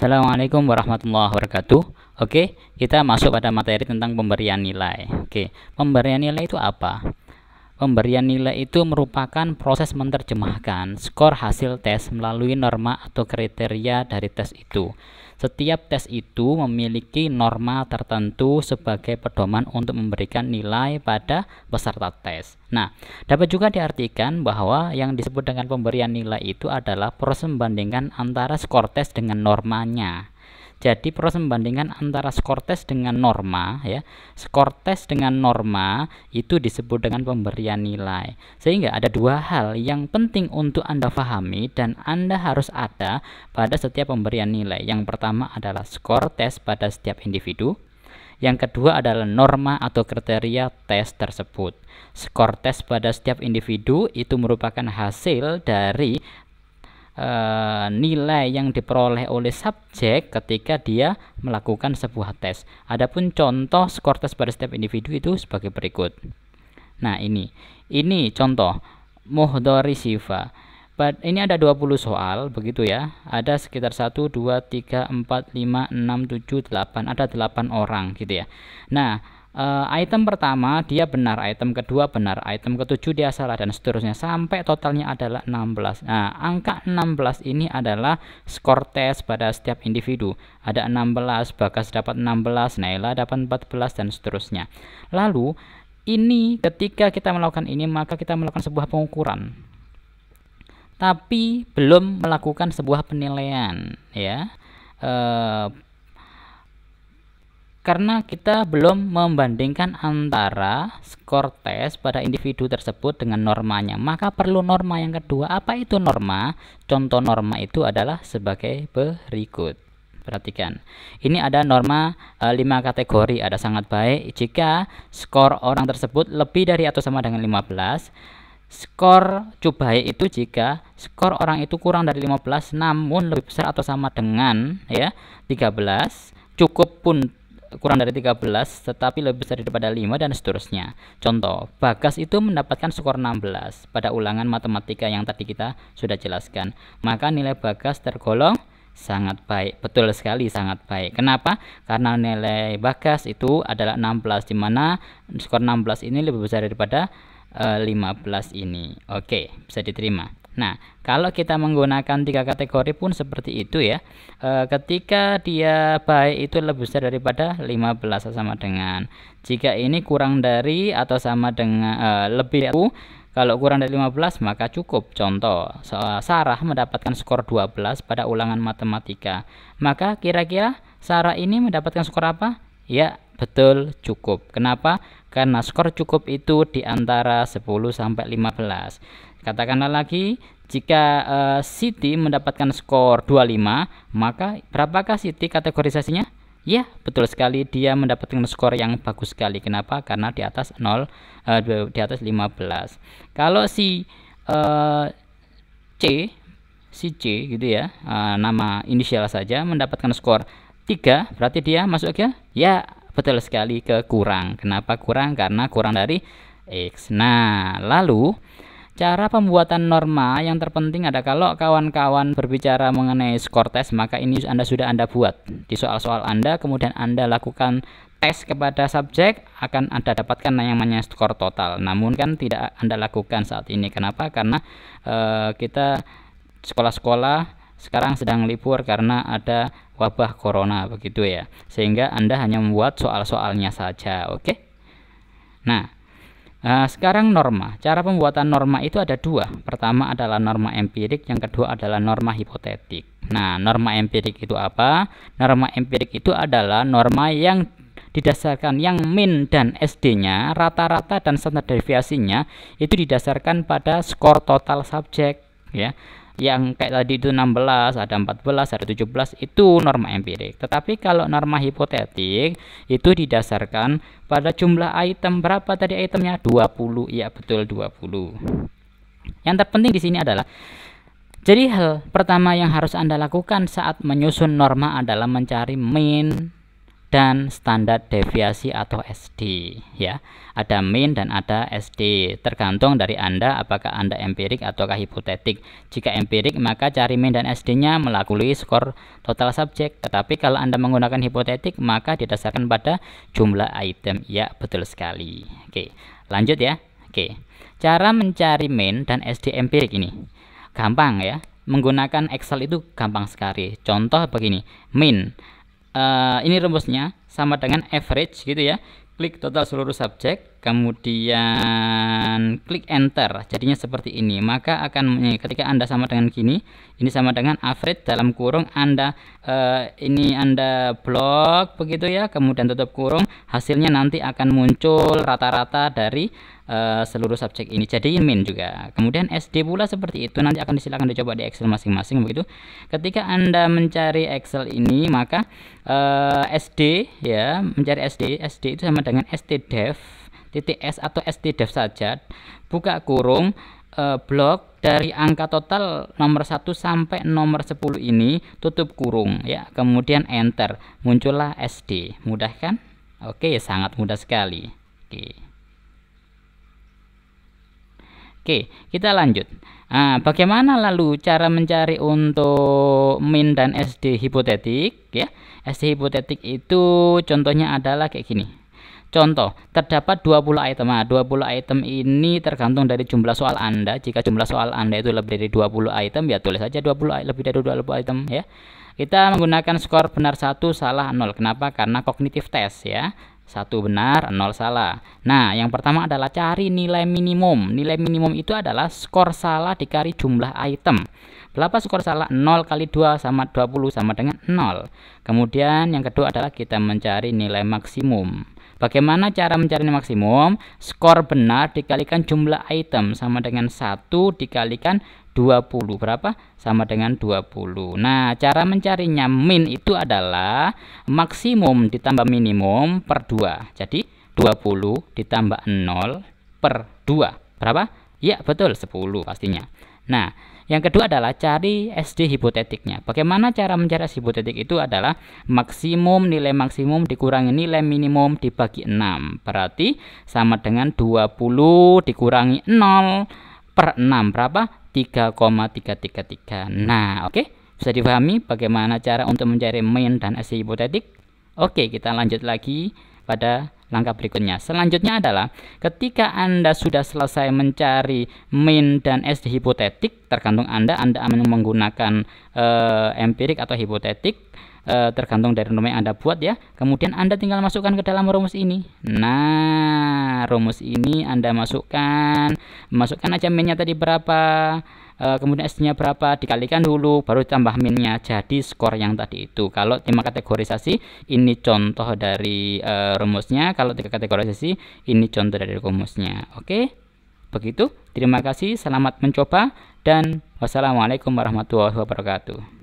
Assalamualaikum warahmatullahi wabarakatuh. Oke, kita masuk pada materi tentang pemberian nilai. Oke, pemberian nilai itu apa? Pemberian nilai itu merupakan proses menerjemahkan skor hasil tes melalui norma atau kriteria dari tes itu. Setiap tes itu memiliki norma tertentu sebagai pedoman untuk memberikan nilai pada peserta tes. Nah, dapat juga diartikan bahwa yang disebut dengan pemberian nilai itu adalah proses membandingkan antara skor tes dengan normanya. Jadi proses membandingkan antara skor tes dengan norma, ya. Skor tes dengan norma itu disebut dengan pemberian nilai. Sehingga ada dua hal yang penting untuk Anda pahami dan Anda harus ada pada setiap pemberian nilai. Yang pertama adalah skor tes pada setiap individu. Yang kedua adalah norma atau kriteria tes tersebut. Skor tes pada setiap individu itu merupakan hasil dari nilai yang diperoleh oleh subjek ketika dia melakukan sebuah tes. Adapun contoh skor tes pada setiap individu itu sebagai berikut. Nah, ini contoh muhdhari sifa. Ini ada 20 soal begitu ya. Ada sekitar 1 2 3 4 5 6 7 8, ada 8 orang gitu ya. Nah, item pertama dia benar, item kedua benar, item ketujuh dia salah, dan seterusnya sampai totalnya adalah 16. Nah, angka 16 ini adalah skor tes pada setiap individu. Ada 16, Bagas dapat 16, Naila dapat 14, dan seterusnya. Lalu ini ketika kita melakukan ini, maka kita melakukan sebuah pengukuran, tapi belum melakukan sebuah penilaian, ya. Karena kita belum membandingkan antara skor tes pada individu tersebut dengan normanya, maka perlu norma yang kedua. Apa itu norma? Contoh norma itu adalah sebagai berikut. Perhatikan, ini ada norma 5 kategori. Ada sangat baik jika skor orang tersebut lebih dari atau sama dengan 15. Skor cukup baik itu jika skor orang itu kurang dari 15 namun lebih besar atau sama dengan 13. Cukup pun kurang dari 13 tetapi lebih besar daripada 5, dan seterusnya. Contoh, Bagas itu mendapatkan skor 16 pada ulangan matematika yang tadi kita sudah jelaskan. Maka nilai Bagas tergolong sangat baik. Betul sekali, sangat baik. Kenapa? Karena nilai Bagas itu adalah 16, di mana skor 16 ini lebih besar daripada 15 ini. Oke, bisa diterima. Nah, kalau kita menggunakan 3 kategori pun seperti itu ya. Ketika dia baik itu lebih besar daripada 15 sama dengan, jika ini kurang dari atau sama dengan lebih dari, kalau kurang dari 15 maka cukup. Contoh, Sarah mendapatkan skor 12 pada ulangan matematika. Maka kira-kira Sarah ini mendapatkan skor apa? Ya, betul, cukup. Kenapa? Karena skor cukup itu di antara 10 sampai 15. Katakanlah lagi, jika Siti mendapatkan skor 25, maka berapakah Siti kategorisasinya? Ya, betul sekali, dia mendapatkan skor yang bagus sekali. Kenapa? Karena di atas 0, di atas 15. Kalau si C gitu ya, nama inisial saja, mendapatkan skor 3, berarti dia masuk ke? Ya, betul sekali, ke kurang. Kenapa kurang? Karena kurang dari X. Nah, lalu cara pembuatan norma yang terpenting ada, kalau kawan-kawan berbicara mengenai skor tes, maka ini sudah Anda buat di soal-soal Anda, kemudian Anda lakukan tes kepada subjek, akan Anda dapatkan yang namanya skor total. Namun kan tidak Anda lakukan saat ini. Kenapa? Karena kita sekolah-sekolah sekarang sedang libur karena ada wabah corona begitu ya, sehingga Anda hanya membuat soal-soalnya saja. Oke. Nah, sekarang norma. Cara pembuatan norma itu ada 2. Pertama adalah norma empirik, yang kedua adalah norma hipotetik. Nah, norma empirik itu apa? Norma empirik itu adalah norma yang didasarkan yang min dan SD-nya, rata-rata dan standar deviasinya itu didasarkan pada skor total subjek ya. Yang kayak tadi itu 16, ada 14, ada 17, itu norma empirik. Tetapi kalau norma hipotetik itu didasarkan pada jumlah item. Berapa tadi itemnya? 20. Ya, betul, 20. Yang terpenting di sini adalah, jadi hal pertama yang harus Anda lakukan saat menyusun norma adalah mencari min dan standar deviasi atau SD ya. Ada min dan ada SD, tergantung dari Anda apakah Anda empirik ataukah hipotetik. Jika empirik maka cari min dan SD-nya melalui skor total subjek, tetapi kalau Anda menggunakan hipotetik maka didasarkan pada jumlah item. Ya, betul sekali. Oke, lanjut ya. Oke, cara mencari min dan SD empirik ini gampang ya. Menggunakan Excel itu gampang sekali. Contoh begini, min ini rumusnya sama dengan average gitu ya. Klik total seluruh subjek, kemudian klik enter, jadinya seperti ini. Maka akan ketika Anda sama dengan gini, ini sama dengan average dalam kurung Anda ini Anda blok begitu ya, kemudian tutup kurung, hasilnya nanti akan muncul rata-rata dari seluruh subjek ini, jadi min juga. Kemudian SD pula seperti itu, nanti akan disilakan dicoba di Excel masing-masing begitu. Ketika Anda mencari Excel ini maka SD ya, mencari SD itu sama dengan stdev .s atau stdev saja, buka kurung, blok dari angka total nomor 1 sampai nomor 10 ini, tutup kurung ya, kemudian enter, muncullah SD. Mudah kan? Oke, sangat mudah sekali. Oke, kita lanjut. Nah, bagaimana lalu cara mencari untuk min dan SD hipotetik ya? SD hipotetik itu contohnya adalah kayak gini. Contoh, terdapat 20 item. Nah, 20 item ini tergantung dari jumlah soal Anda. Jika jumlah soal Anda itu lebih dari 20 item, ya tulis saja 20, lebih dari 20 item ya. Kita menggunakan skor benar 1, salah 0. Kenapa? Karena kognitif tes ya. 1 benar, 0 salah. Nah, yang pertama adalah cari nilai minimum. Nilai minimum itu adalah skor salah dikali jumlah item. Berapa skor salah? 0 kali 2 sama 20 sama dengan 0. Kemudian yang kedua adalah kita mencari nilai maksimum. Bagaimana cara mencari nilai maksimum? Skor benar dikalikan jumlah item sama dengan 1 dikalikan 20. Berapa? Sama dengan 20. Nah, cara mencarinya min itu adalah maksimum ditambah minimum per 2. Jadi 20 ditambah 0 per 2. Berapa? Ya, betul, 10 pastinya. Nah, yang kedua adalah cari SD hipotetiknya. Bagaimana cara mencari SD hipotetik itu adalah maksimum, nilai maksimum dikurangi nilai minimum dibagi 6. Berarti sama dengan 20 dikurangi 0 per 6. Berapa? 3,333. Nah, oke. Bisa dipahami bagaimana cara untuk mencari min dan SD hipotetik? Oke, kita lanjut lagi pada langkah berikutnya. Selanjutnya adalah ketika Anda sudah selesai mencari min dan SD hipotetik, tergantung Anda menggunakan empirik atau hipotetik, tergantung dari nomor yang Anda buat ya. Kemudian Anda tinggal masukkan ke dalam rumus ini. Nah, rumus ini Anda masukkan aja minnya tadi berapa, kemudian SD-nya berapa, dikalikan dulu, baru tambah minnya, jadi skor yang tadi itu. Kalau tema kategorisasi, ini contoh dari rumusnya. Kalau tiga kategorisasi, ini contoh dari rumusnya. Oke, begitu. Terima kasih, selamat mencoba, dan wassalamualaikum warahmatullahi wabarakatuh.